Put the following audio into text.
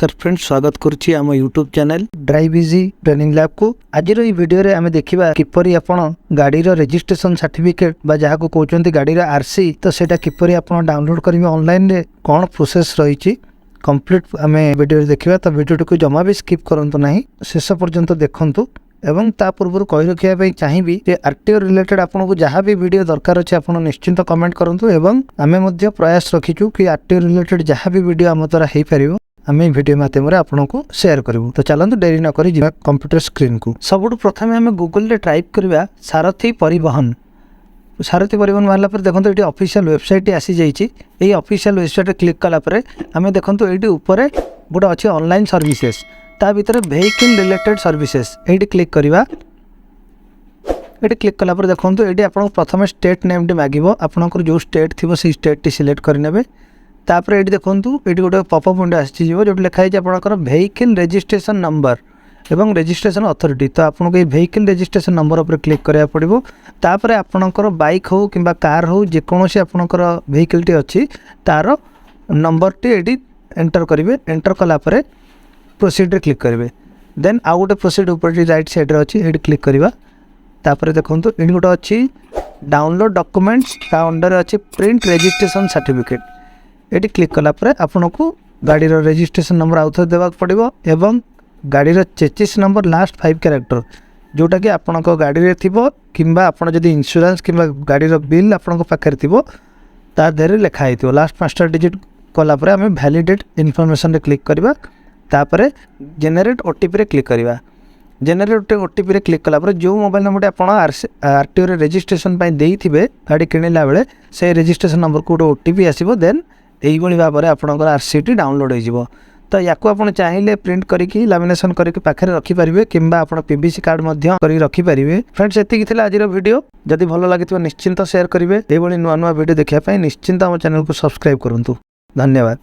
नमस्कार फ्रेंड्स, स्वागत करुच्ची आम YouTube channel drive easy training lab को। आज वीडियो रे आमे देखिबा किपरि आपण गाड़ी रो रजिस्ट्रेशन सर्टिफिकेट बा जहा को कहउचंती गाड़ी रो आरसी, तो सेटा किपरि आपण डाउनलोड करिवे ऑनलाइन रे, कोन प्रोसेस रहिची कंप्लीट आमे वीडियो रे देखिबा। तो वीडियो को जमा भी स्किप करंतु नाही, शेष पर्यंत देखंतु। एवं ता पूर्व कहि रखिया पई चाहिबी जे आरटीओ रिलेटेड आपन को जहाँ भी वीडियो दरकार अछि आपन निश्चिंत कमेंट करंतु। एवं आमे मध्य प्रयास रखिचु कि आरटीओ रिलेटेड जहाँ भी वीडियो आम द्वारा हेई परिबो आमे वीडियो माध्यम रे आपन को शेयर करबो। तो चलंतु देरी न करी जिबा कंप्यूटर स्क्रीन को। सबुठ प्रथम आमे गूगल रे टाइप करबा सारथी परिवहन। सारथी परिवहन मारला पर देखंतु एटी ऑफिशियल वेबसाइट आसी जाईची। एई ऑफिशियल वेबसाइट रे क्लिक कला पर आमे देखंतु एटी ऊपर गोटे अछि ऑनलाइन सर्विसेज, ता भीतर वेहिकल रिलेटेड सर्विसेज एटी क्लिक करिवा। एटी क्लिक कला पर देखंतु एटी आपन प्रथम स्टेट नेम टी मागिबो, आपनकर जो स्टेट थिबो से स्टेट टी सिलेक्ट करि नेबे। तापर एटी देखंतु एटी गोटे पॉपअप विंडो आसी जिवो जोट लिखा है आपनकर वेहिकल रजिस्ट्रेशन नंबर एवं रजिस्ट्रेशन अथॉरिटी। तो आपन को वेहिकल रजिस्ट्रेशन नंबर ऊपर क्लिक करिया पड़िबो। तापर आपनकर बाइक हो किबा कार हो जे कोनोसी आपनकर वेहिकल टी अछि तार नंबर टी एटी एंटर करिवे। एंटर कला पर प्रोसीड रे क्लिक करेंगे। देन आउ गोटे प्रोसीड ऊपर राइट साइड रे अच्छी ये क्लिक करवा। तापर देखो ये गोटे अच्छी डाउनलोड डॉक्यूमेंट्स ता अंडर अच्छी प्रिंट रजिस्ट्रेशन सर्टिफिकेट, ये क्लिक कला पर आपन को गाड़ी रो रजिस्ट्रेशन नंबर आउ थे देवाक पड़िबो एवं गाड़ी रो चेसिस नंबर लास्ट 5 कैरेक्टर जोटा कि आपन को गाड़ी रे थिबो किंबा आपन जदी इंश्योरेंस किंबा गाड़ी रो बिल आपन को पाखरे थिबो ता देरे लिखा हिथिबो। लास्ट 5टा डिजिट कला पर हमें वैलिडेट इन्फॉर्मेशन रे क्लिक करबा। तापर जेनेरेट ओटीपी रे क्लिक करवा। जेनेरेट ओटीपी रे क्लिक कला पर जो मोबाइल नंबर आप आरटीओ रे रजिस्ट्रेशन पाई देइथिबे गाड़ी किणिला बेले से रजिस्ट्रेशन नंबर को गोटे ओटीपी आसीबो। देन एई भली भाबरे आपनकर आरसीटी डाउनलोड हो जिवो। तो याकू आपण चाहिले प्रिंट करिकि लैमिनेशन करिकि पाखरे रखि परिबे किंबा आपण पीवीसी कार्ड मध्य करि रखि परिबे। फ्रेंड्स एतिकि थिला आजिर वीडियो। जदि भलो लागिथिबो निश्चिंत शेयर करिवे। एई भली नुवा नुवा वीडियो देखिया पई निश्चिंत हम चैनल को सब्सक्राइब करंतु। धन्यवाद।